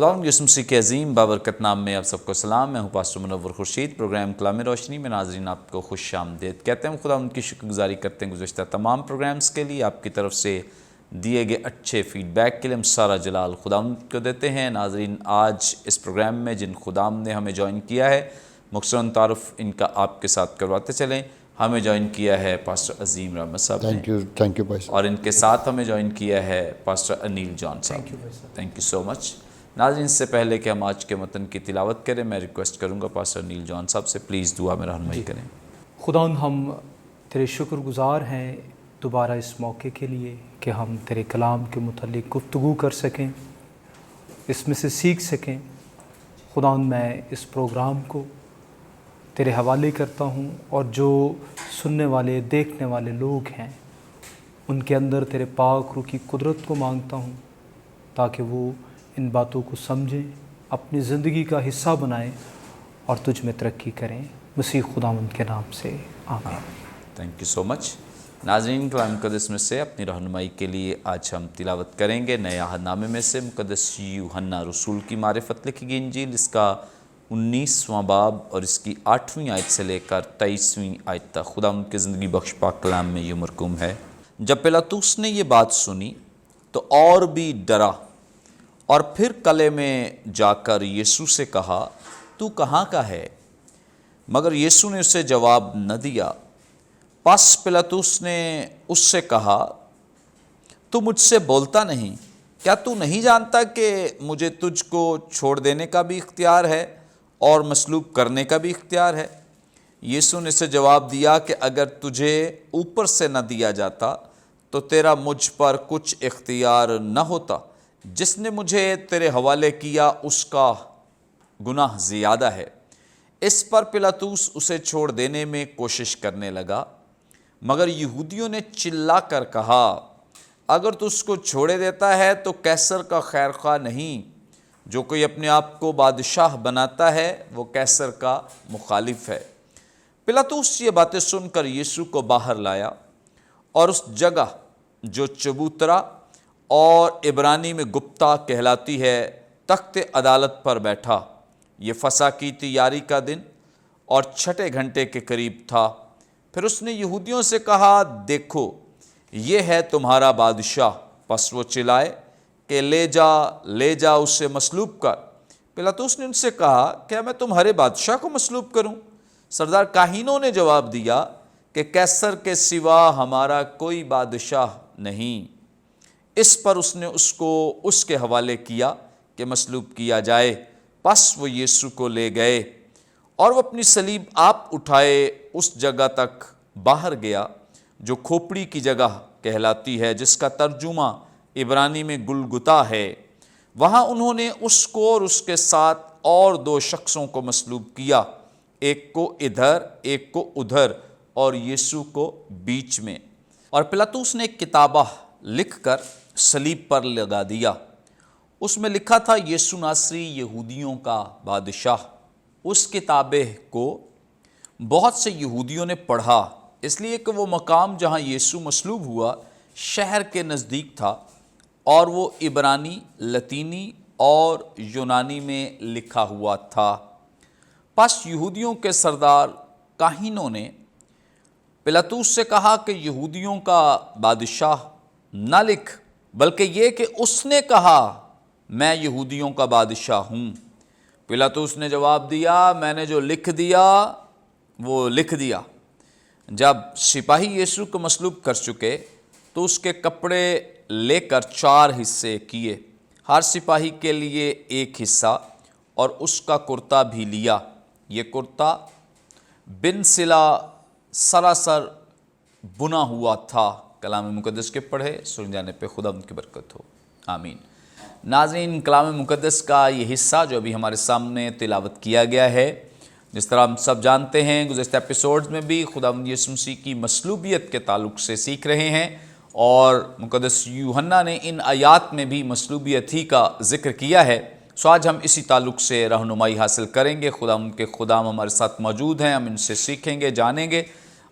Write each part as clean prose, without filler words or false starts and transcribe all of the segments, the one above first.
خداوند یسوع مسیح کے عظیم بابرکت نام میں آپ سب کو سلام۔ میں ہوں پاسٹر منور خورشید۔ پروگرام کلام روشنی میں ناظرین آپ کو خوش آمدید کہتے ہیں۔ خداوند کی شکر گزاری کرتے ہیں گزشتہ تمام پروگرامز کے لیے، آپ کی طرف سے دیے گئے اچھے فیڈ بیک کے لیے ہم سارا جلال خداوند کو دیتے ہیں۔ ناظرین، آج اس پروگرام میں جن خداوند نے ہمیں جوائن کیا ہے، مختصراً تعارف ان کا آپ کے ساتھ کرواتے چلیں۔ ہمیں جوائن کیا ہے پاسٹر عظیم رحمت صاحب نے، تھینک یو بھائی صاحب، اور ان کے ساتھ ہمیں جوائن کیا ہے پاسٹر انیل جان صاحب۔ تھینک یو سو مچ۔ ناظرین، اس سے پہلے کہ ہم آج کے متن کی تلاوت کریں، میں ریکویسٹ کروں گا پاسٹر انیل جان صاحب سے پلیز دعا میں رہنمائی کریں۔ خداوند، ہم تیرے شکر گزار ہیں دوبارہ اس موقع کے لیے کہ ہم تیرے کلام کے متعلق گفتگو کر سکیں، اس میں سے سیکھ سکیں۔ خداوند، میں اس پروگرام کو تیرے حوالے کرتا ہوں، اور جو سننے والے دیکھنے والے لوگ ہیں ان کے اندر تیرے پاک روح کی قدرت کو مانگتا ہوں، تاکہ وہ ان باتوں کو سمجھیں، اپنی زندگی کا حصہ بنائیں اور تجھ میں ترقی کریں۔ مسیح خداوند کے نام سے آمین۔ تھینک یو سو مچ۔ ناظرین، کلام مقدس میں سے اپنی رہنمائی کے لیے آج ہم تلاوت کریں گے نئے عہد نامے میں سے مقدس یوحنا رسول کی معرفت لکھی گئی انجیل، اس کا 19واں باب اور اس کی 8ویں آیت سے لے کر 23ویں آیت تک خداوند کے زندگی بخش پاک کلام میں یہ مرقوم ہے۔ جب پلاطس نے یہ بات سنی تو اور بھی ڈرا، اور پھر قلعے میں جا کر یسوع سے کہا، تو کہاں کا ہے؟ مگر یسوع نے اسے جواب نہ دیا۔ پس پلاطس نے اس سے کہا، تو مجھ سے بولتا نہیں؟ کیا تو نہیں جانتا کہ مجھے تجھ کو چھوڑ دینے کا بھی اختیار ہے اور مصلوب کرنے کا بھی اختیار ہے؟ یسوع نے اسے جواب دیا کہ اگر تجھے اوپر سے نہ دیا جاتا تو تیرا مجھ پر کچھ اختیار نہ ہوتا۔ جس نے مجھے تیرے حوالے کیا اس کا گناہ زیادہ ہے۔ اس پر پلاطس اسے چھوڑ دینے میں کوشش کرنے لگا، مگر یہودیوں نے چلا کر کہا، اگر تو اس کو چھوڑے دیتا ہے تو قیصر کا خیر خواہ نہیں۔ جو کوئی اپنے آپ کو بادشاہ بناتا ہے وہ قیصر کا مخالف ہے۔ پلاطس یہ باتیں سن کر یسوع کو باہر لایا اور اس جگہ جو چبوترا اور عبرانی میں گپتا کہلاتی ہے تخت عدالت پر بیٹھا۔ یہ فسح کی تیاری کا دن اور 6 گھنٹے کے قریب تھا۔ پھر اس نے یہودیوں سے کہا، دیکھو یہ ہے تمہارا بادشاہ۔ پس وہ چلائے کہ لے جا اسے مصلوب کر۔ پلاطس نے ان سے کہا، کیا میں تمہارے بادشاہ کو مصلوب کروں؟ سردار کاہنوں نے جواب دیا کہ قیصر کے سوا ہمارا کوئی بادشاہ نہیں۔ اس پر اس نے اس کو اس کے حوالے کیا کہ مصلوب کیا جائے۔ پس وہ یسوع کو لے گئے اور وہ اپنی صلیب آپ اٹھائے اس جگہ تک باہر گیا جو کھوپڑی کی جگہ کہلاتی ہے، جس کا ترجمہ عبرانی میں گلگتا ہے۔ وہاں انہوں نے اس کو اور اس کے ساتھ اور 2 شخصوں کو مصلوب کیا، ایک کو ادھر ایک کو ادھر، اور یسوع کو بیچ میں۔ اور پلاطس نے ایک کتابہ لکھ کر صلیب پر لگا دیا۔ اس میں لکھا تھا، یسوع ناصری یہودیوں کا بادشاہ۔ اس کتابے کو بہت سے یہودیوں نے پڑھا، اس لیے کہ وہ مقام جہاں یسوع مصلوب ہوا شہر کے نزدیک تھا، اور وہ عبرانی، لطینی اور یونانی میں لکھا ہوا تھا۔ پس یہودیوں کے سردار کاہنوں نے پلاطس سے کہا کہ یہودیوں کا بادشاہ نہ لکھ، بلکہ یہ کہ اس نے کہا، میں یہودیوں کا بادشاہ ہوں۔ پلاطس نے جواب دیا، میں نے جو لکھ دیا وہ لکھ دیا۔ جب سپاہی یسوع کو مصلوب کر چکے تو اس کے کپڑے لے کر 4 حصے کیے، ہر سپاہی کے لیے ایک حصہ، اور اس کا کرتا بھی لیا۔ یہ کرتا بن سلا سراسر بنا ہوا تھا۔ کلام مقدس کے پڑھے سن جانے پہ خدا ان کی برکت ہو، آمین۔ ناظرین، کلام مقدس کا یہ حصہ جو ابھی ہمارے سامنے تلاوت کیا گیا ہے، جس طرح ہم سب جانتے ہیں گزشتہ ایپیسوڈز میں بھی خداوند یسوع مسیح کی مصلوبیت کے تعلق سے سیکھ رہے ہیں، اور مقدس یوحنا نے ان آیات میں بھی مصلوبیت ہی کا ذکر کیا ہے۔ سو آج ہم اسی تعلق سے رہنمائی حاصل کریں گے۔ خداوند کے خدام ہمارے ساتھ موجود ہیں، ہم ان سے سیکھیں گے، جانیں گے۔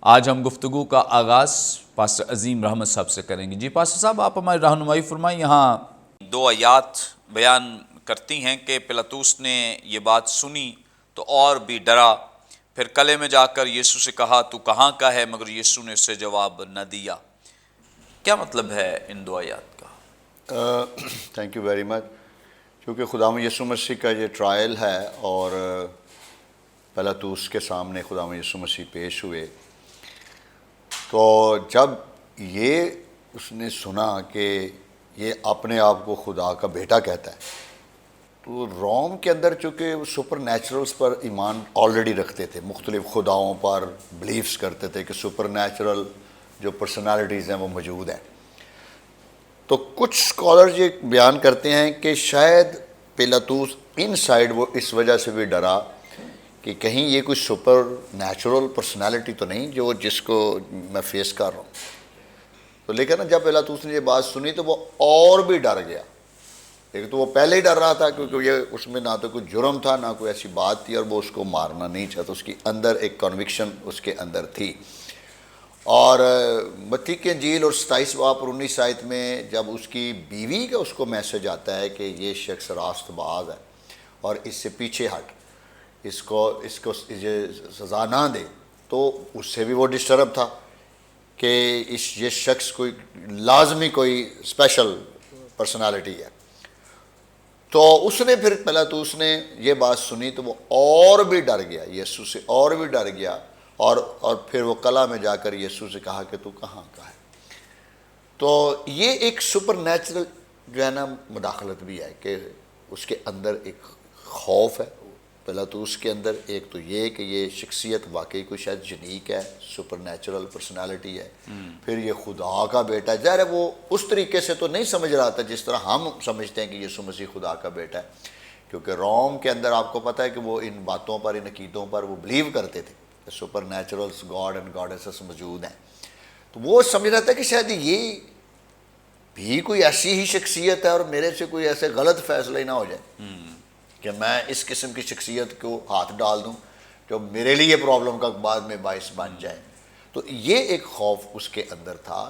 آج ہم گفتگو کا آغاز پاسٹر عظیم رحمت صاحب سے کریں گے۔ جی پاسٹر صاحب، آپ ہماری رہنمائی فرمائیں۔ یہاں 2 آیات بیان کرتی ہیں کہ پلاطوس نے یہ بات سنی تو اور بھی ڈرا، پھر قلعے میں جا کر یسوع سے کہا تو کہاں کا ہے، مگر یسوع نے اسے جواب نہ دیا۔ کیا مطلب ہے ان دو آیات کا؟ Thank you very much. کیونکہ خداوند یسوع مسیح کا یہ ٹرائل ہے اور پلاطوس کے سامنے خداوند یسوع مسیح پیش ہوئے، تو جب یہ اس نے سنا کہ یہ اپنے آپ کو خدا کا بیٹا کہتا ہے، تو روم کے اندر چونکہ سپر نیچرلز پر ایمان آلریڈی رکھتے تھے، مختلف خداؤں پر بلیفز کرتے تھے کہ سپر نیچرل جو پرسنالٹیز ہیں وہ موجود ہیں، تو کچھ اسکالرز یہ بیان کرتے ہیں کہ شاید پلاطوس ان سائڈ وہ اس وجہ سے بھی ڈرا کہ کہیں یہ کوئی سپر نیچرل پرسنالٹی تو نہیں جو جس کو میں فیس کر رہا ہوں۔ تو لیکن جب پلاطوس نے یہ بات سنی تو وہ اور بھی ڈر گیا، لیکن تو وہ پہلے ہی ڈر رہا تھا کیونکہ یہ اس میں نہ تو کوئی جرم تھا نہ کوئی ایسی بات تھی، اور وہ اس کو مارنا نہیں چاہتا، اس کی اندر ایک کنوکشن اس کے اندر تھی۔ اور متی کی انجیل اور 27 باب اور 19 آیت میں جب اس کی بیوی کا اس کو میسج آتا ہے کہ یہ شخص راست باز ہے اور اس سے پیچھے ہٹ، اس کو یہ سزا نہ دے، تو اس سے بھی وہ ڈسٹرب تھا کہ یہ شخص کوئی لازمی کوئی اسپیشل پرسنالٹی ہے۔ تو اس نے پھر پلاطوس نے یہ بات سنی تو وہ اور بھی ڈر گیا، یسوع سے اور بھی ڈر گیا، اور پھر وہ قلعہ میں جا کر یسوع سے کہا کہ تو کہاں کا ہے۔ تو یہ ایک سپر نیچرل جو ہے نا مداخلت بھی ہے کہ اس کے اندر ایک خوف ہے پلاطوس کے اندر، ایک تو یہ کہ یہ شخصیت واقعی کوئی شاید یونیک ہے، سپر نیچرل پرسنالٹی ہے، پھر یہ خدا کا بیٹا ہے۔ ظاہر ہے وہ اس طریقے سے تو نہیں سمجھ رہا تھا جس طرح ہم سمجھتے ہیں کہ یسوع مسیح خدا کا بیٹا ہے، کیونکہ روم کے اندر آپ کو پتہ ہے کہ وہ ان باتوں پر، ان عقیدوں پر وہ بلیو کرتے تھے کہ super naturals God and goddesses موجود ہیں۔ تو وہ سمجھ رہا تھا کہ شاید یہ بھی کوئی ایسی ہی شخصیت ہے اور میرے سے کوئی ایسے غلط فیصلے نہ ہو جائے کہ میں اس قسم کی شخصیت کو ہاتھ ڈال دوں جو میرے لیے پرابلم کا بعد میں باعث بن جائے۔ تو یہ ایک خوف اس کے اندر تھا،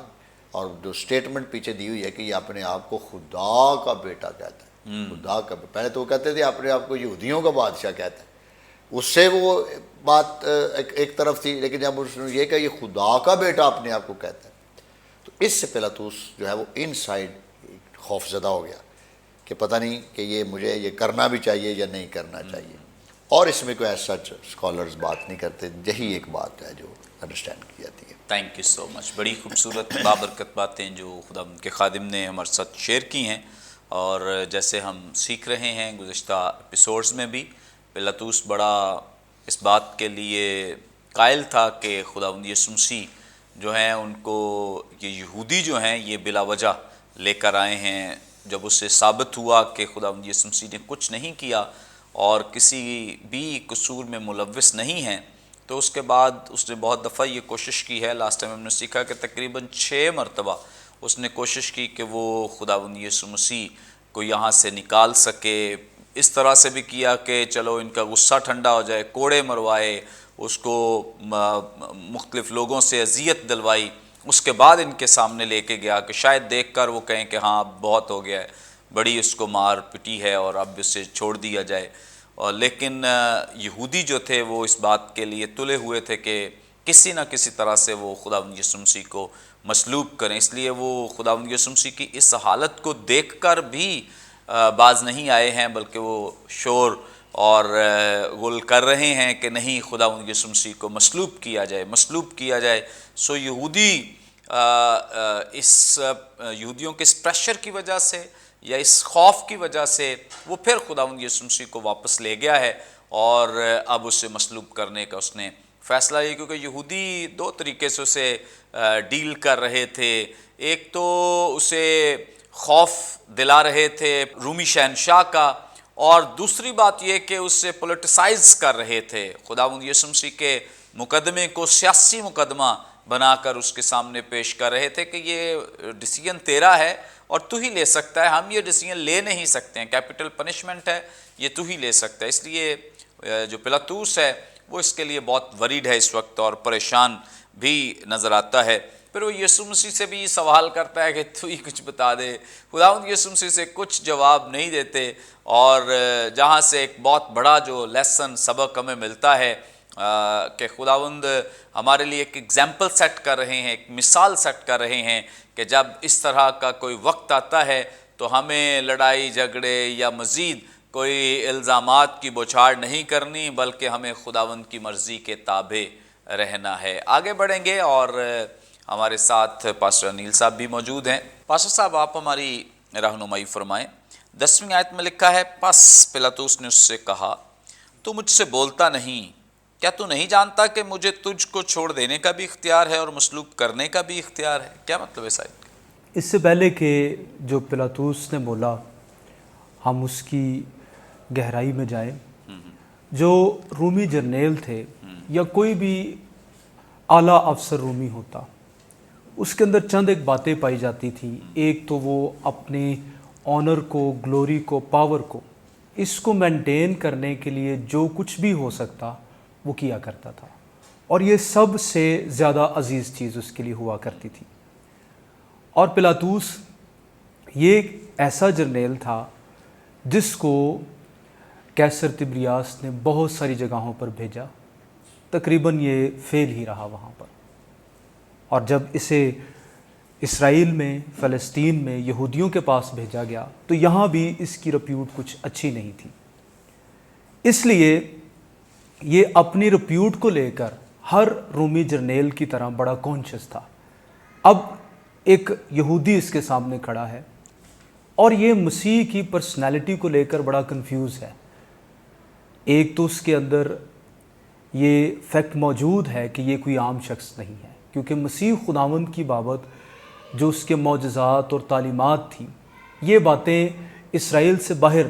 اور جو سٹیٹمنٹ پیچھے دی ہوئی ہے کہ یہ اپنے آپ کو خدا کا بیٹا کہتا ہے، خدا کا، پہلے تو وہ کہتے تھے اپنے آپ کو یہودیوں کا بادشاہ کہتا ہے، اس سے وہ بات ایک طرف تھی، لیکن جب اس نے یہ کہ یہ خدا کا بیٹا اپنے آپ کو کہتا ہے، تو اس سے پلاطوس جو ہے وہ ان سائڈ خوف زدہ ہو گیا کہ پتہ نہیں کہ یہ مجھے یہ کرنا بھی چاہیے یا نہیں کرنا چاہیے۔ اور اس میں کوئی ایسا اسکالرز بات نہیں کرتے، یہی ایک بات ہے جو انڈرسٹینڈ کی جاتی ہے۔ تھینک یو سو مچ، بڑی خوبصورت بابرکت باتیں جو خدا کے خادم نے ہمارے ساتھ شیئر کی ہیں، اور جیسے ہم سیکھ رہے ہیں گزشتہ ایپیسوڈز میں بھی، پلاطوس بڑا اس بات کے لیے قائل تھا کہ خداوند یسوع مسیح جو ہیں ان کو یہ یہودی جو ہیں یہ بلا وجہ لے کر آئے ہیں۔ جب اس سے ثابت ہوا کہ خداوند یسوع مسیح نے کچھ نہیں کیا اور کسی بھی قصور میں ملوث نہیں ہیں، تو اس کے بعد اس نے بہت دفعہ یہ کوشش کی ہے، لاسٹ ٹائم ہم نے سیکھا کہ تقریباً 6 مرتبہ اس نے کوشش کی کہ وہ خداوند یسوع مسیح کو یہاں سے نکال سکے۔ اس طرح سے بھی کیا کہ چلو ان کا غصہ ٹھنڈا ہو جائے، کوڑے مروائے، اس کو مختلف لوگوں سے اذیت دلوائی، اس کے بعد ان کے سامنے لے کے گیا کہ شاید دیکھ کر وہ کہیں کہ ہاں اب بہت ہو گیا ہے، بڑی اس کو مار پٹی ہے اور اب اسے چھوڑ دیا جائے۔ اور لیکن یہودی جو تھے وہ اس بات کے لیے تلے ہوئے تھے کہ کسی نہ کسی طرح سے وہ خداوند یسوع مسیح کو مصلوب کریں، اس لیے وہ خداوند یسوع مسیح کی اس حالت کو دیکھ کر بھی باز نہیں آئے ہیں، بلکہ وہ شور اور غل کر رہے ہیں کہ نہیں، خداوند یسوع مسیح کو مصلوب کیا جائے، مصلوب کیا جائے۔ سو یہودی اس یہودیوں کے اس پریشر کی وجہ سے یا اس خوف کی وجہ سے وہ پھر خداوند یسوع مسیح کو واپس لے گیا ہے، اور اب اسے مصلوب کرنے کا اس نے فیصلہ لیا، کیونکہ یہودی 2 طریقے سے اسے ڈیل کر رہے تھے۔ ایک تو اسے خوف دلا رہے تھے رومی شہنشاہ کا، اور دوسری بات یہ کہ اسے پولیٹیسائز کر رہے تھے، خداوند یسوع مسیح کے مقدمے کو سیاسی مقدمہ بنا کر اس کے سامنے پیش کر رہے تھے کہ یہ ڈیسیجن تیرا ہے اور تو ہی لے سکتا ہے، ہم یہ ڈیسیجن لے نہیں سکتے ہیں، کیپٹل پنشمنٹ ہے، یہ تو ہی لے سکتا ہے۔ اس لیے جو پلاطوس ہے وہ اس کے لیے بہت وریڈ ہے اس وقت اور پریشان بھی نظر آتا ہے۔ پھر وہ یسوع مسیح سے بھی سوال کرتا ہے کہ تو ہی کچھ بتا دے. خداوند یسوع مسیح سے کچھ جواب نہیں دیتے، اور جہاں سے ایک بہت بڑا جو لیسن سبق ہمیں ملتا ہے کہ خداوند ہمارے لیے ایک ایگزامپل سیٹ کر رہے ہیں، ایک مثال سیٹ کر رہے ہیں کہ جب اس طرح کا کوئی وقت آتا ہے تو ہمیں لڑائی جھگڑے یا مزید کوئی الزامات کی بوچھاڑ نہیں کرنی، بلکہ ہمیں خداوند کی مرضی کے تابع رہنا ہے. آگے بڑھیں گے اور ہمارے ساتھ پاسٹر انیل صاحب بھی موجود ہیں. پاسٹر صاحب آپ ہماری رہنمائی فرمائیں. 10ویں آیت میں لکھا ہے، پس پلاطس نے اس سے کہا تو مجھ سے بولتا نہیں، کیا تو نہیں جانتا کہ مجھے تجھ کو چھوڑ دینے کا بھی اختیار ہے اور مصلوب کرنے کا بھی اختیار ہے؟ کیا مطلب ہے صاحب؟ اس سے پہلے کہ جو پلاطس نے بولا ہم اس کی گہرائی میں جائیں، جو رومی جرنیل تھے یا کوئی بھی اعلیٰ افسر رومی ہوتا، اس کے اندر چند ایک باتیں پائی جاتی تھی. ایک تو وہ اپنے آنر کو، گلوری کو، پاور کو، اس کو مینٹین کرنے کے لیے جو کچھ بھی ہو سکتا وہ کیا کرتا تھا، اور یہ سب سے زیادہ عزیز چیز اس کے لیے ہوا کرتی تھی. اور پلاطس یہ ایک ایسا جرنیل تھا جس کو قیصر تبریاس نے بہت ساری جگہوں پر بھیجا، تقریباً یہ فیل ہی رہا وہاں پر. اور جب اسے اسرائیل میں، فلسطین میں یہودیوں کے پاس بھیجا گیا تو یہاں بھی اس کی رپیوٹ کچھ اچھی نہیں تھی. اس لیے یہ اپنی رپیوٹ کو لے کر ہر رومی جرنیل کی طرح بڑا کانشیس تھا. اب ایک یہودی اس کے سامنے کھڑا ہے اور یہ مسیح کی پرسنالٹی کو لے کر بڑا کنفیوز ہے. ایک تو اس کے اندر یہ فیکٹ موجود ہے کہ یہ کوئی عام شخص نہیں ہے، کیونکہ مسیح خداوند کی بابت جو اس کے معجزات اور تعلیمات تھی، یہ باتیں اسرائیل سے باہر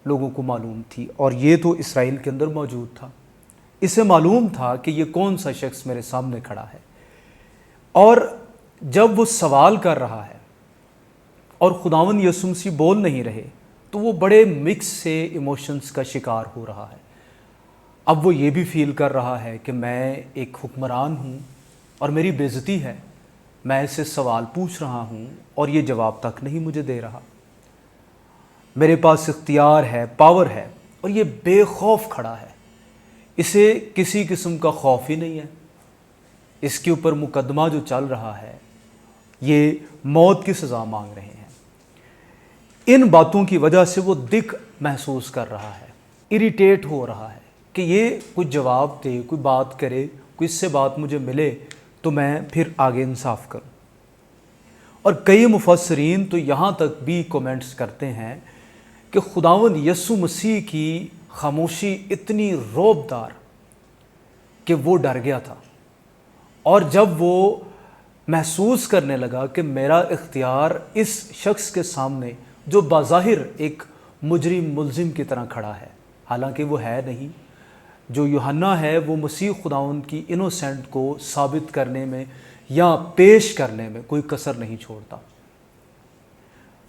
لوگوں کو معلوم تھی، اور یہ تو اسرائیل کے اندر موجود تھا. اسے معلوم تھا کہ یہ کون سا شخص میرے سامنے کھڑا ہے. اور جب وہ سوال کر رہا ہے اور خداوند یسوع مسیح بول نہیں رہے تو وہ بڑے مکس سے ایموشنز کا شکار ہو رہا ہے. اب وہ یہ بھی فیل کر رہا ہے کہ میں ایک حکمران ہوں اور میری بے عزتی ہے، میں اسے سوال پوچھ رہا ہوں اور یہ جواب تک نہیں مجھے دے رہا. میرے پاس اختیار ہے، پاور ہے، اور یہ بے خوف کھڑا ہے. اسے کسی قسم کا خوف ہی نہیں ہے. اس کے اوپر مقدمہ جو چل رہا ہے یہ موت کی سزا مانگ رہے ہیں. ان باتوں کی وجہ سے وہ دکھ محسوس کر رہا ہے، اریٹیٹ ہو رہا ہے کہ یہ کوئی جواب دے، کوئی بات کرے، کوئی اس سے بات مجھے ملے تو میں پھر آگے انصاف کروں. اور کئی مفسرین تو یہاں تک بھی کومنٹس کرتے ہیں کہ خداوند یسوع مسیح کی خاموشی اتنی رعب دار کہ وہ ڈر گیا تھا، اور جب وہ محسوس کرنے لگا کہ میرا اختیار اس شخص کے سامنے جو بظاہر ایک مجرم ملزم کی طرح کھڑا ہے، حالانکہ وہ ہے نہیں. جو یوحنا ہے وہ مسیح خداوند کی انوسینٹ کو ثابت کرنے میں یا پیش کرنے میں کوئی کسر نہیں چھوڑتا.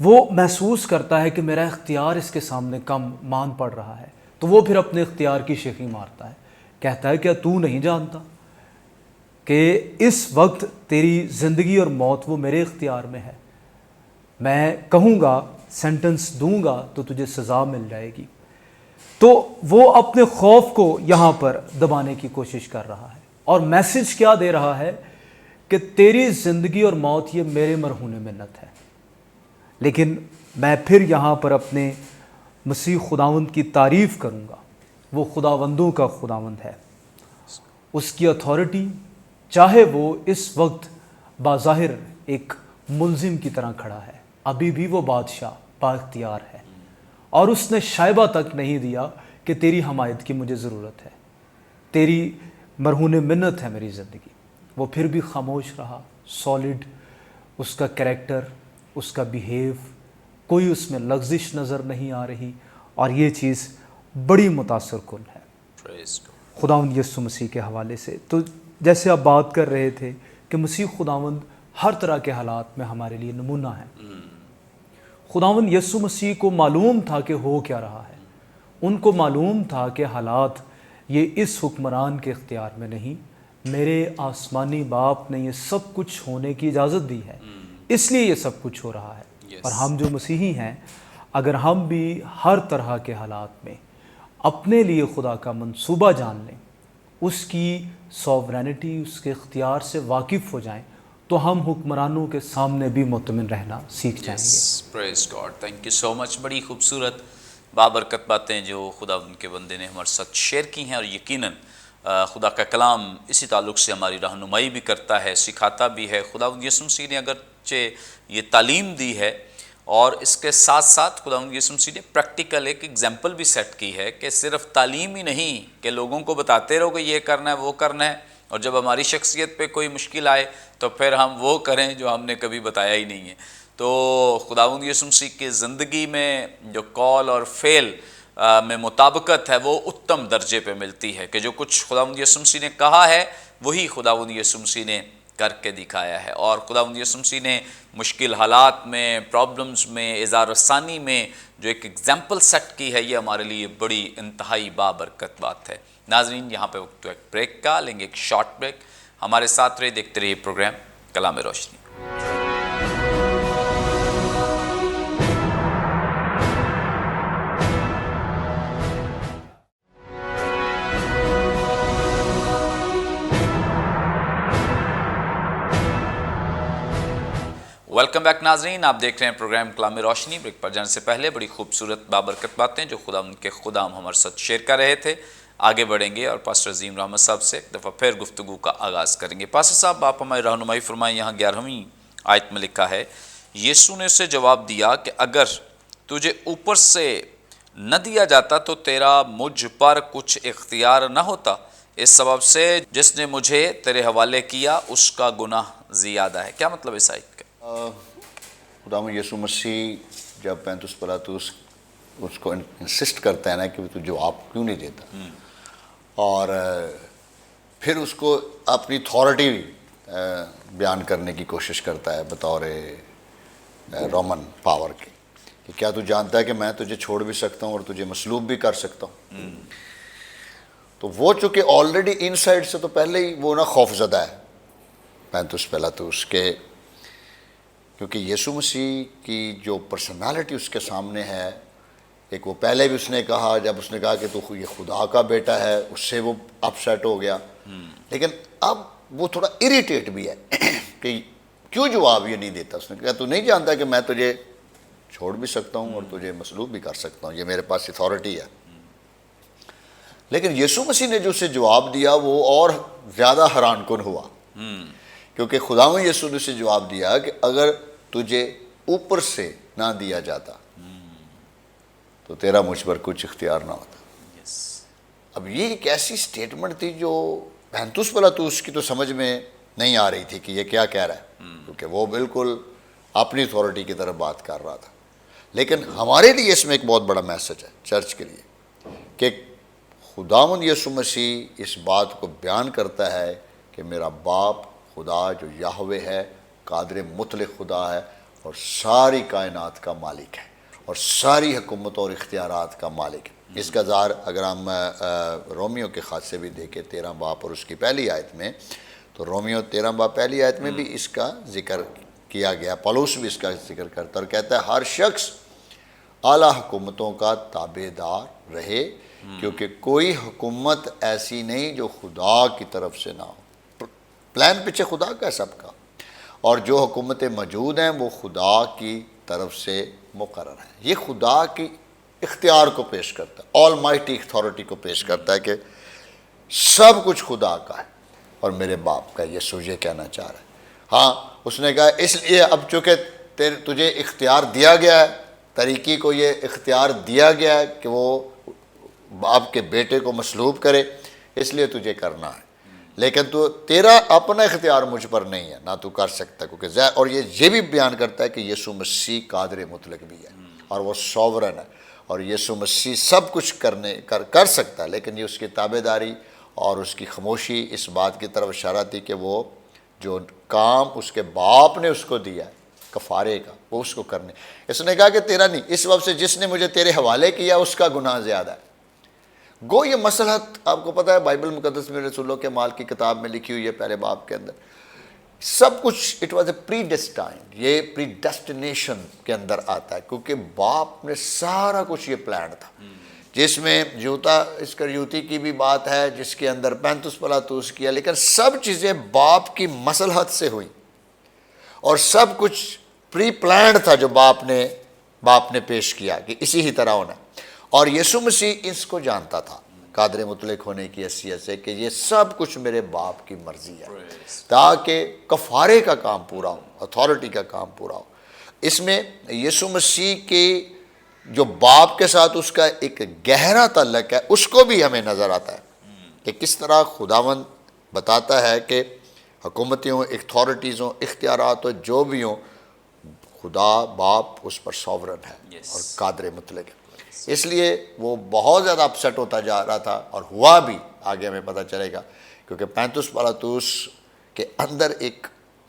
وہ محسوس کرتا ہے کہ میرا اختیار اس کے سامنے کم مان پڑ رہا ہے، تو وہ پھر اپنے اختیار کی شیخی مارتا ہے، کہتا ہے کیا تو نہیں جانتا کہ اس وقت تیری زندگی اور موت وہ میرے اختیار میں ہے. میں کہوں گا، سینٹنس دوں گا تو تجھے سزا مل جائے گی. تو وہ اپنے خوف کو یہاں پر دبانے کی کوشش کر رہا ہے، اور میسج کیا دے رہا ہے کہ تیری زندگی اور موت یہ میرے مرہون منت ہے. لیکن میں پھر یہاں پر اپنے مسیح خداوند کی تعریف کروں گا. وہ خداوندوں کا خداوند ہے. اس کی اتھارٹی، چاہے وہ اس وقت بظاہر ایک ملزم کی طرح کھڑا ہے، ابھی بھی وہ بادشاہ با اختیار ہے، اور اس نے شائبہ تک نہیں دیا کہ تیری حمایت کی مجھے ضرورت ہے، تیری مرہون منت ہے میری زندگی. وہ پھر بھی خاموش رہا. سالڈ اس کا کریکٹر، اس کا بیہیو، کوئی اس میں لغزش نظر نہیں آ رہی، اور یہ چیز بڑی متاثر کن ہے خداوند یسوع مسیح کے حوالے سے. تو جیسے آپ بات کر رہے تھے کہ مسیح خداوند ہر طرح کے حالات میں ہمارے لیے نمونہ ہے. خداوند یسوع مسیح کو معلوم تھا کہ ہو کیا رہا ہے. ان کو معلوم تھا کہ حالات یہ اس حکمران کے اختیار میں نہیں، میرے آسمانی باپ نے یہ سب کچھ ہونے کی اجازت دی ہے، اس لیے یہ سب کچھ ہو رہا ہے۔ اور ہم جو مسیحی ہیں، اگر ہم بھی ہر طرح کے حالات میں اپنے لیے خدا کا منصوبہ جان لیں، اس کی سوورینٹی، اس کے اختیار سے واقف ہو جائیں، تو ہم حکمرانوں کے سامنے بھی مطمئن رہنا سیکھ جائیں گے۔ پریز گاڈ، تھینک یو سو مچ۔ بڑی خوبصورت بابرکت باتیں جو خدا ان کے بندے نے ہمارے ساتھ شیئر کی ہیں، اور یقیناً خدا کا کلام اسی تعلق سے ہماری رہنمائی بھی کرتا ہے، سکھاتا بھی ہے۔ خدا یسوع مسیح نے اگرچہ یہ تعلیم دی ہے، اور اس کے ساتھ ساتھ خدا یسوع مسیح نے پریکٹیکل ایک ایگزامپل بھی سیٹ کی ہے کہ صرف تعلیم ہی نہیں کہ لوگوں کو بتاتے رہو کہ یہ کرنا ہے وہ کرنا ہے، اور جب ہماری شخصیت پہ کوئی مشکل آئے تو پھر ہم وہ کریں جو ہم نے کبھی بتایا ہی نہیں ہے۔ تو خداوند یسوع مسیح کی زندگی میں جو قول اور فعل میں مطابقت ہے وہ اتم درجے پہ ملتی ہے، کہ جو کچھ خداوند یسوع مسیح نے کہا ہے وہی خداوند یسوع مسیح نے کر کے دکھایا ہے۔ اور خداوند یسوع مسیح نے مشکل حالات میں، پرابلمز میں، اظہار ثانی میں جو ایک ایگزامپل سیٹ کی ہے، یہ ہمارے لیے بڑی انتہائی بابرکت بات ہے۔ ناظرین، یہاں پہ وقت ایک بریک کا، لیں گے ایک شارٹ بریک۔ ہمارے ساتھ رہے، دیکھتے رہیے پروگرام کلام روشنی۔ ویلکم بیک ناظرین، آپ دیکھ رہے ہیں پروگرام کلام روشنی۔ بریک پر جانے سے پہلے بڑی خوبصورت بابرکت باتیں جو خدا ان کے خدام ہمارے ساتھ شیئر کر رہے تھے، آگے بڑھیں گے اور پاسٹر عظیم رحمت صاحب سے ایک دفعہ پھر گفتگو کا آغاز کریں گے۔ پاسٹر صاحب، آپ ہماری رہنمائی فرمائیں۔ یہاں 11ویں آیت میں لکھا ہے، یسوع نے اسے جواب دیا کہ اگر تجھے اوپر سے نہ دیا جاتا تو تیرا مجھ پر کچھ اختیار نہ ہوتا، اس سبب سے جس نے مجھے تیرے حوالے کیا اس کا گناہ زیادہ ہے۔ کیا مطلب اس آیت کا؟ خداوند یسوع مسیح جب پینتوس پلاطوس اس کو انسسٹ کرتا ہے نا کہ تو جواب کیوں نہیں دیتا، اور پھر اس کو اپنی اتھارٹی بیان کرنے کی کوشش کرتا ہے بطور رومن پاور کے، کہ کیا تو جانتا ہے کہ میں تجھے چھوڑ بھی سکتا ہوں اور تجھے مصلوب بھی کر سکتا ہوں۔ تو وہ چونکہ آلریڈی ان سائڈ سے تو پہلے ہی وہ نا خوف زدہ ہے پینتوس پلاطوس کے، کیونکہ یسوع مسیح کی جو پرسنالٹی اس کے سامنے ہے، ایک وہ پہلے بھی اس نے کہا، جب اس نے کہا کہ تو یہ خدا کا بیٹا ہے، اس سے وہ اپ سیٹ ہو گیا، لیکن اب وہ تھوڑا اریٹیٹ بھی ہے کہ کیوں جواب یہ نہیں دیتا۔ اس نے کہا تو نہیں جانتا کہ میں تجھے چھوڑ بھی سکتا ہوں اور تجھے مصلوب بھی کر سکتا ہوں، یہ میرے پاس اتھارٹی ہے۔ لیکن یسوع مسیح نے جو اسے جواب دیا وہ اور زیادہ حیران کن ہوا، کیونکہ خداوند یسوع نے اسے جواب دیا کہ اگر تجھے اوپر سے نہ دیا جاتا تو تیرا مجھ پر کچھ اختیار نہ ہوتا۔ اب یہ ایک ایسی سٹیٹمنٹ تھی جو پینتوس پلاطوس کی تو سمجھ میں نہیں آ رہی تھی کہ یہ کیا کہہ رہا ہے، کیونکہ وہ بالکل اپنی اتھارٹی کی طرف بات کر رہا تھا۔ لیکن ہمارے لیے اس میں ایک بہت بڑا میسج ہے چرچ کے لیے، کہ خداوند یسوع مسیح اس بات کو بیان کرتا ہے کہ میرا باپ خدا جو یہوہ ہے، قادر مطلق خدا ہے، اور ساری کائنات کا مالک ہے، اور ساری حکومت اور اختیارات کا مالک ہے۔ اس کا ظاہر اگر ہم رومیو کے خط سے بھی دیکھیں 13 باب اور اس کی پہلی آیت میں، تو رومیو 13 باب پہلی آیت میں بھی اس کا ذکر کیا گیا، پولس بھی اس کا ذکر کرتا ہے اور کہتا ہے ہر شخص اعلیٰ حکومتوں کا تابع دار رہے، کیونکہ کوئی حکومت ایسی نہیں جو خدا کی طرف سے نہ ہو۔ پلان پیچھے خدا کا ہے سب کا، اور جو حکومتیں موجود ہیں وہ خدا کی طرف سے مقرر ہیں۔ یہ خدا کی اختیار کو پیش کرتا ہے، آل مائٹی اتھارٹی کو پیش کرتا ہے کہ سب کچھ خدا کا ہے اور میرے باپ کا۔ یسوع یہ کہنا چاہ رہا ہے۔ ہاں، اس نے کہا اس لیے اب چونکہ تجھے اختیار دیا گیا ہے، طریقی کو یہ اختیار دیا گیا ہے کہ وہ باپ کے بیٹے کو مصلوب کرے، اس لیے تجھے کرنا ہے، لیکن تو تیرا اپنا اختیار مجھ پر نہیں ہے، نہ تو کر سکتا، کیونکہ اور یہ بھی بیان کرتا ہے کہ یسوع مسیح قادر مطلق بھی ہے اور وہ سوورن ہے، اور یسوع مسیح سب کچھ کر سکتا ہے، لیکن یہ اس کی تابع داری اور اس کی خاموشی اس بات کی طرف اشارہ تھی کہ وہ جو کام اس کے باپ نے اس کو دیا ہے کفارے کا، وہ اس کو کرنے۔ اس نے کہا کہ تیرا نہیں، اس وقت سے جس نے مجھے تیرے حوالے کیا اس کا گناہ زیادہ ہے۔ گو یہ مصلحت آپ کو پتہ ہے بائبل مقدس میں رسولوں کے مال کی کتاب میں لکھی ہوئی ہے پہلے باب کے اندر، سب کچھ اٹ واز اے پری ڈیسٹائنڈ، یہ پری ڈیسٹینیشن کے اندر آتا ہے، کیونکہ باپ نے سارا کچھ یہ پلان تھا، جس میں یوتا اسکریوتی کی بھی بات ہے، جس کے اندر پینتوس پلاطوس کیا، لیکن سب چیزیں باپ کی مصلحت سے ہوئیں اور سب کچھ پری پلانڈ تھا جو باپ نے پیش کیا کہ اسی ہی طرح ہونا ہے۔ اور یسوع مسیح اس کو جانتا تھا قادر مطلق ہونے کی حیثیت سے کہ یہ سب کچھ میرے باپ کی مرضی ہے، تاکہ کفارے کا کام پورا ہو، اتھارٹی کا کام پورا ہو۔ اس میں یسوع مسیح کے جو باپ کے ساتھ اس کا ایک گہرا تعلق ہے، اس کو بھی ہمیں نظر آتا ہے کہ کس طرح خداوند بتاتا ہے کہ حکومتیں ہوں، اتھارٹیز ہوں، اختیارات ہوں، جو بھی ہوں، خدا باپ اس پر سوورن ہے اور قادر مطلق ہے۔ اس لیے وہ بہت زیادہ اپسیٹ ہوتا جا رہا تھا، اور ہوا بھی، آگے ہمیں پتہ چلے گا، کیونکہ پینتوس پلاطوس کے اندر ایک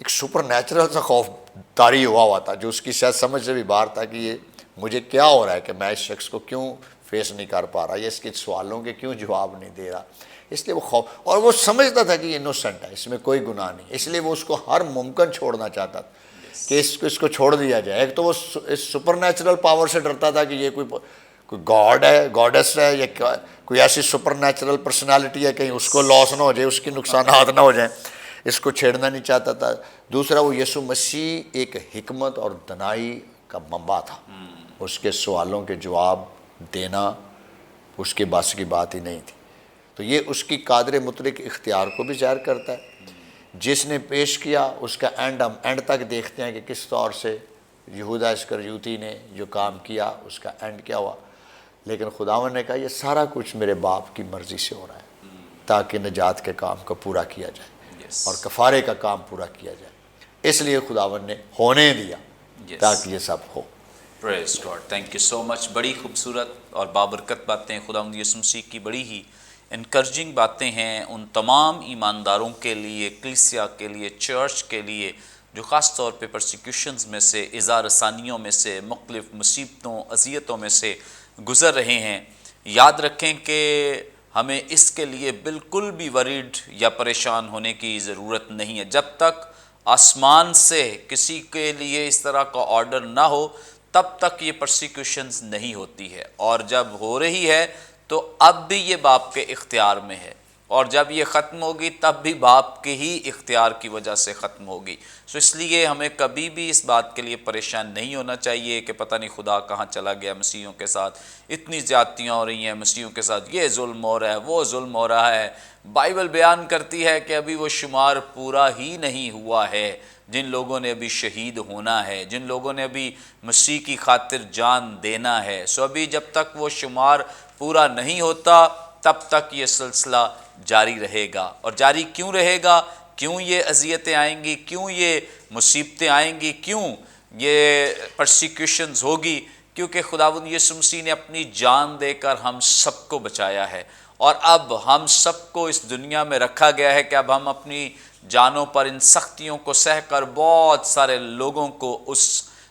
سپر نیچرل سا خوف طاری ہوا تھا، جو اس کی شاید سمجھ سے بھی باہر تھا کہ یہ مجھے کیا ہو رہا ہے کہ میں اس شخص کو کیوں فیس نہیں کر پا رہا، یہ اس کے سوالوں کے کیوں جواب نہیں دے رہا، اس لیے وہ خوف، اور وہ سمجھتا تھا کہ یہ انوسنٹ ہے، اس میں کوئی گناہ نہیں، اس لیے وہ اس کو ہر ممکن چھوڑنا چاہتا تھا کہ اس کو چھوڑ دیا جائے۔ ایک تو وہ اس سپر نیچرل پاور سے ڈرتا تھا کہ یہ کوئی گاڈ ہے، گاڈس ہے، یا کوئی ایسی سپر نیچرل پرسنالٹی ہے، کہیں اس کو لاس نہ ہو جائے، اس کی نقصانات نہ ہو جائیں، اس کو چھیڑنا نہیں چاہتا تھا۔ دوسرا، وہ یسوع مسیح ایک حکمت اور دانائی کا منبع تھا، اس کے سوالوں کے جواب دینا اس کے بس کی بات ہی نہیں تھی۔ تو یہ اس کی قادر مطلق اختیار کو بھی ظاہر کرتا ہے۔ جس نے پیش کیا اس کا اینڈ، ہم اینڈ تک دیکھتے ہیں کہ کس طور سے یہودا اسکریوتی نے جو کام کیا اس کا اینڈ کیا ہوا، لیکن خداوند نے کہا یہ سارا کچھ میرے باپ کی مرضی سے ہو رہا ہے، تاکہ نجات کے کام کو پورا کیا جائے اور کفارے کا کام پورا کیا جائے، اس لیے خداوند نے ہونے دیا تاکہ یہ سب ہو۔ پریز گاڈ، تھینک یو سو مچ۔ بڑی خوبصورت اور بابرکت باتیں خداوند یسوع مسیح کی، بڑی ہی انکریجنگ باتیں ہیں ان تمام ایمانداروں کے لیے، کلیسیا کے لیے، چرچ کے لیے، جو خاص طور پہ پرسیکیوشنز میں سے، اذا رسانیوں میں سے، مختلف مصیبتوں، اذیتوں میں سے گزر رہے ہیں۔ یاد رکھیں کہ ہمیں اس کے لیے بالکل بھی وریڈ یا پریشان ہونے کی ضرورت نہیں ہے، جب تک آسمان سے کسی کے لیے اس طرح کا آرڈر نہ ہو تب تک یہ پرسیکیوشنز نہیں ہوتی ہے، اور جب ہو رہی ہے تو اب بھی یہ باپ کے اختیار میں ہے، اور جب یہ ختم ہوگی تب بھی باپ کے ہی اختیار کی وجہ سے ختم ہوگی۔ سو اس لیے ہمیں کبھی بھی اس بات کے لیے پریشان نہیں ہونا چاہیے کہ پتہ نہیں خدا کہاں چلا گیا، مسیحیوں کے ساتھ اتنی زیادتیاں ہو رہی ہیں، مسیحیوں کے ساتھ یہ ظلم ہو رہا ہے، وہ ظلم ہو رہا ہے۔ بائبل بیان کرتی ہے کہ ابھی وہ شمار پورا ہی نہیں ہوا ہے، جن لوگوں نے ابھی شہید ہونا ہے، جن لوگوں نے ابھی مسیح کی خاطر جان دینا ہے۔ سو ابھی جب تک وہ شمار پورا نہیں ہوتا تب تک یہ سلسلہ جاری رہے گا۔ اور جاری کیوں رہے گا؟ کیوں یہ اذیتیں آئیں گی؟ کیوں یہ مصیبتیں آئیں گی؟ کیوں یہ پرسیکیوشنز ہوگی؟ کیونکہ خداوند یسوع مسیح نے اپنی جان دے کر ہم سب کو بچایا ہے، اور اب ہم سب کو اس دنیا میں رکھا گیا ہے کہ اب ہم اپنی جانوں پر ان سختیوں کو سہ کر بہت سارے لوگوں کو اس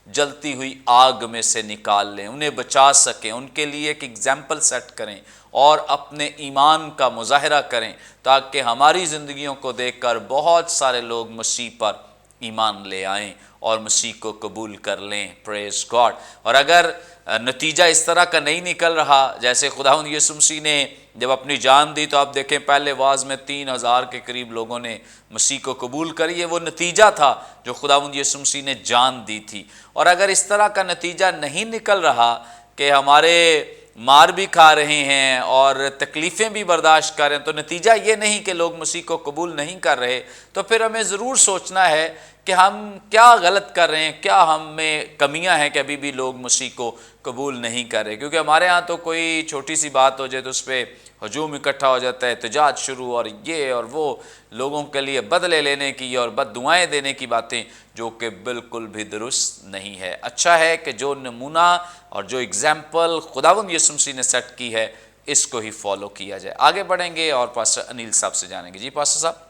جلتی ہوئی آگ میں سے نکال لیں، انہیں بچا سکیں، ان کے لیے ایک ایگزامپل سیٹ کریں اور اپنے ایمان کا مظاہرہ کریں، تاکہ ہماری زندگیوں کو دیکھ کر بہت سارے لوگ مسیح پر ایمان لے آئیں اور مسیح کو قبول کر لیں۔ پریز گاڈ۔ اور اگر نتیجہ اس طرح کا نہیں نکل رہا، جیسے خداوند یسوع مسیح نے جب اپنی جان دی تو آپ دیکھیں پہلے واعظ میں 3000 کے قریب لوگوں نے مسیح کو قبول کری ہے، وہ نتیجہ تھا جو خداوند یسوع مسیح نے جان دی تھی۔ اور اگر اس طرح کا نتیجہ نہیں نکل رہا کہ ہمارے مار بھی کھا رہے ہیں اور تکلیفیں بھی برداشت کر رہے ہیں، تو نتیجہ یہ نہیں کہ لوگ مسیح کو قبول نہیں کر رہے، تو پھر ہمیں ضرور سوچنا ہے کہ ہم کیا غلط کر رہے ہیں، کیا ہم میں کمیاں ہیں کہ ابھی بھی لوگ مسیح کو قبول نہیں کر رہے۔ کیونکہ ہمارے ہاں تو کوئی چھوٹی سی بات ہو جائے تو اس پہ ہجوم اکٹھا ہو جاتا ہے، احتجاج شروع، اور یہ اور وہ، لوگوں کے لیے بدلے لینے کی اور بد دعائیں دینے کی باتیں، جو کہ بالکل بھی درست نہیں ہے۔ اچھا ہے کہ جو نمونہ اور جو اگزامپل خداوند یسوع مسیح نے سیٹ کی ہے اس کو ہی فالو کیا جائے۔ آگے بڑھیں گے اور پاسٹر انیل صاحب سے جانیں گے۔ جی پاسٹر صاحب،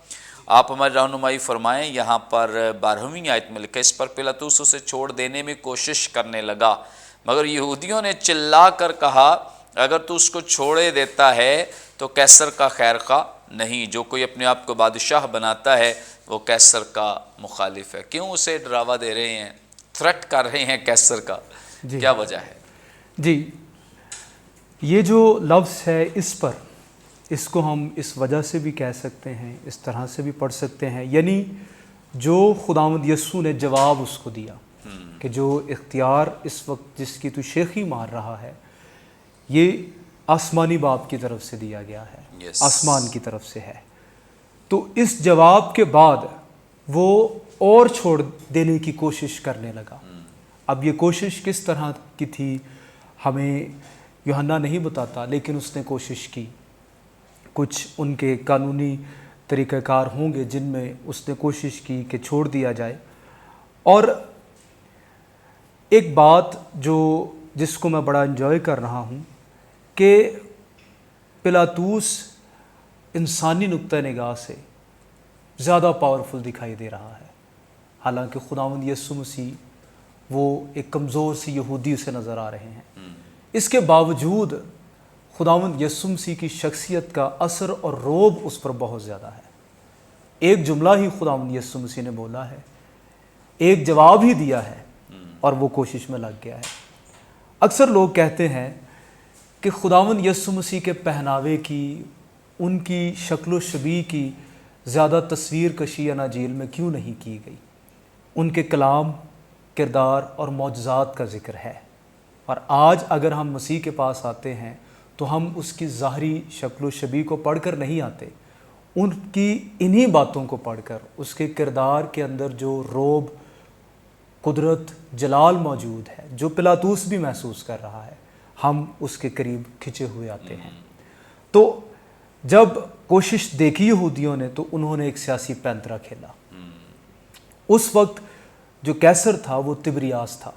آپ ہماری رہنمائی فرمائیں۔ یہاں پر 12ویں آیت میں لکھا، اس پر پلاطوس اسے چھوڑ دینے میں کوشش کرنے لگا، مگر یہودیوں نے چلا کر کہا اگر تو اس کو چھوڑے دیتا ہے تو کیسر کا خیر خواہ نہیں. جو کوئی اپنے آپ کو بادشاہ بناتا ہے وہ کیسر کا مخالف ہے. کیوں اسے ڈراوا دے رہے ہیں, تھریٹ کر رہے ہیں کیسر کا؟ جی کیا وجہ ہے؟ جی، یہ جو لفظ ہے اس کو ہم اس وجہ سے بھی کہہ سکتے ہیں، اس طرح سے بھی پڑھ سکتے ہیں، یعنی جو خداوند یسوع نے جواب اس کو دیا کہ جو اختیار اس وقت جس کی تو شیخی مار رہا ہے یہ آسمانی باپ کی طرف سے دیا گیا ہے، Yes. آسمان کی طرف سے ہے. تو اس جواب کے بعد وہ اور چھوڑ دینے کی کوشش کرنے لگا. اب یہ کوشش کس طرح کی تھی ہمیں یوحنا نہیں بتاتا، لیکن اس نے کوشش کی. کچھ ان کے قانونی طریقہ کار ہوں گے جن میں اس نے کوشش کی کہ چھوڑ دیا جائے. اور ایک بات جس کو میں بڑا انجوائے کر رہا ہوں کہ پلاطوس انسانی نقطہ نگاہ سے زیادہ پاورفل دکھائی دے رہا ہے، حالانکہ خداوند یسوع مسیح وہ ایک کمزور سی یہودی سے نظر آ رہے ہیں. اس کے باوجود خداوند یسوع مسیح کی شخصیت کا اثر اور رعب اس پر بہت زیادہ ہے. ایک جملہ ہی خداوند یسوع مسیح نے بولا ہے، ایک جواب ہی دیا ہے اور وہ کوشش میں لگ گیا ہے. اکثر لوگ کہتے ہیں کہ خداوند یسوع مسیح کے پہناوے کی، ان کی شکل و شبیہ کی زیادہ تصویر کشی اناجیل میں کیوں نہیں کی گئی. ان کے کلام، کردار اور معجزات کا ذکر ہے، اور آج اگر ہم مسیح کے پاس آتے ہیں تو ہم اس کی ظاہری شکل و شبیہ کو پڑھ کر نہیں آتے، ان کی انہی باتوں کو پڑھ کر، اس کے کردار کے اندر جو رعب، قدرت، جلال موجود ہے، جو پلاطوس بھی محسوس کر رہا ہے، ہم اس کے قریب کھنچے ہوئے آتے ہیں. تو جب کوشش دیکھی یہودیوں نے تو انہوں نے ایک سیاسی پینترا کھیلا. اس وقت جو کیسر تھا وہ تبریاس تھا،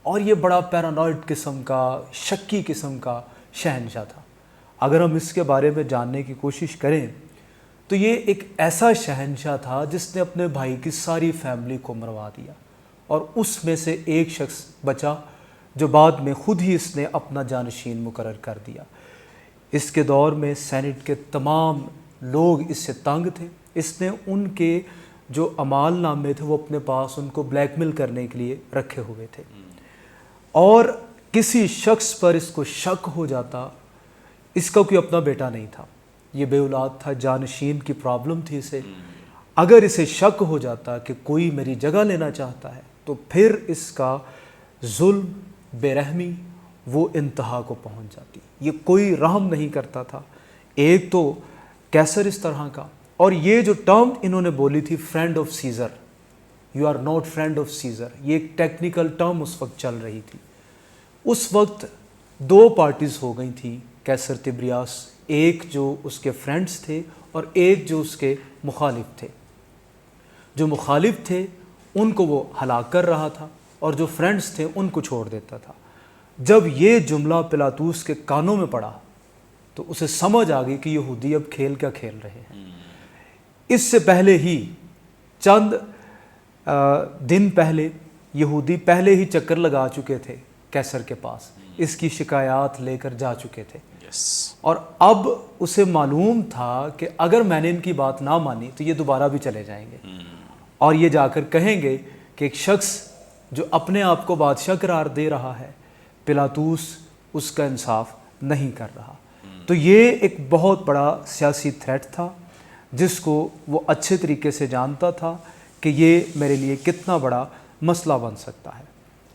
اور یہ بڑا پیرانوئڈ قسم کا، شکی قسم کا شہنشاہ تھا. اگر ہم اس کے بارے میں جاننے کی کوشش کریں تو یہ ایک ایسا شہنشاہ تھا جس نے اپنے بھائی کی ساری فیملی کو مروا دیا، اور اس میں سے ایک شخص بچا جو بعد میں خود ہی اس نے اپنا جانشین مقرر کر دیا. اس کے دور میں سینٹ کے تمام لوگ اس سے تنگ تھے. اس نے ان کے جو اعمال نامے تھے وہ اپنے پاس ان کو بلیک میل کرنے کے لیے رکھے ہوئے تھے، اور کسی شخص پر اس کو شک ہو جاتا. اس کا کوئی اپنا بیٹا نہیں تھا، یہ بے اولاد تھا، جانشین کی پرابلم تھی اسے. اگر اسے شک ہو جاتا کہ کوئی میری جگہ لینا چاہتا ہے تو پھر اس کا ظلم، بے رحمی وہ انتہا کو پہنچ جاتی. یہ کوئی رحم نہیں کرتا تھا. ایک تو کیسر اس طرح کا، اور یہ جو ٹرم انہوں نے بولی تھی friend of Caesar, you are not friend of Caesar, یہ ایک ٹیکنیکل ٹرم اس وقت چل رہی تھی. اس وقت دو پارٹیز ہو گئی تھیں کیسر تبریاس، ایک جو اس کے فرینڈز تھے اور ایک جو اس کے مخالف تھے. جو مخالف تھے ان کو وہ ہلاک کر رہا تھا، اور جو فرینڈز تھے ان کو چھوڑ دیتا تھا. جب یہ جملہ پلاطوس کے کانوں میں پڑا تو اسے سمجھ آ گئی کہ یہودی اب کھیل کیا کھیل رہے ہیں. اس سے پہلے ہی چند دن پہلے یہودی پہلے ہی چکر لگا چکے تھے کیسر کے پاس، اس کی شکایات لے کر جا چکے تھے. اور اب اسے معلوم تھا کہ اگر میں نے ان کی بات نہ مانی تو یہ دوبارہ بھی چلے جائیں گے، اور یہ جا کر کہیں گے کہ ایک شخص جو اپنے آپ کو بادشاہ قرار دے رہا ہے، پلاطوس اس کا انصاف نہیں کر رہا. تو یہ ایک بہت بڑا سیاسی تھریٹ تھا جس کو وہ اچھے طریقے سے جانتا تھا کہ یہ میرے لیے کتنا بڑا مسئلہ بن سکتا ہے.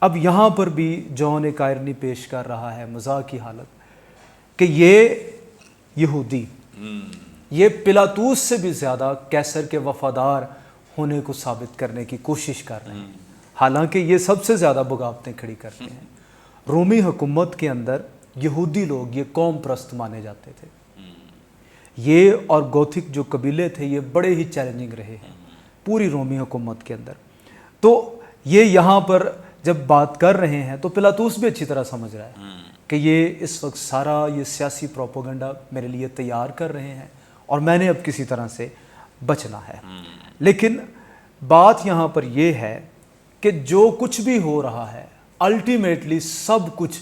اب یہاں پر بھی جون ایک آئرنی پیش کر رہا ہے، مزاح کی حالت، کہ یہ یہودی یہ پلاطوس سے بھی زیادہ کیسر کے وفادار ہونے کو ثابت کرنے کی کوشش کر رہے ہیں، حالانکہ یہ سب سے زیادہ بغاوتیں کھڑی کرتے ہیں. رومی حکومت کے اندر یہودی لوگ یہ قوم پرست مانے جاتے تھے. یہ اور گوتھک جو قبیلے تھے یہ بڑے ہی چیلنجنگ رہے ہیں پوری رومی حکومت کے اندر. تو یہ یہاں پر جب بات کر رہے ہیں تو پلاطوس بھی اچھی طرح سمجھ رہا ہے کہ یہ اس وقت سارا یہ سیاسی پروپیگنڈا میرے لیے تیار کر رہے ہیں اور میں نے اب کسی طرح سے بچنا ہے. لیکن بات یہاں پر یہ ہے کہ جو کچھ بھی ہو رہا ہے الٹیمیٹلی سب کچھ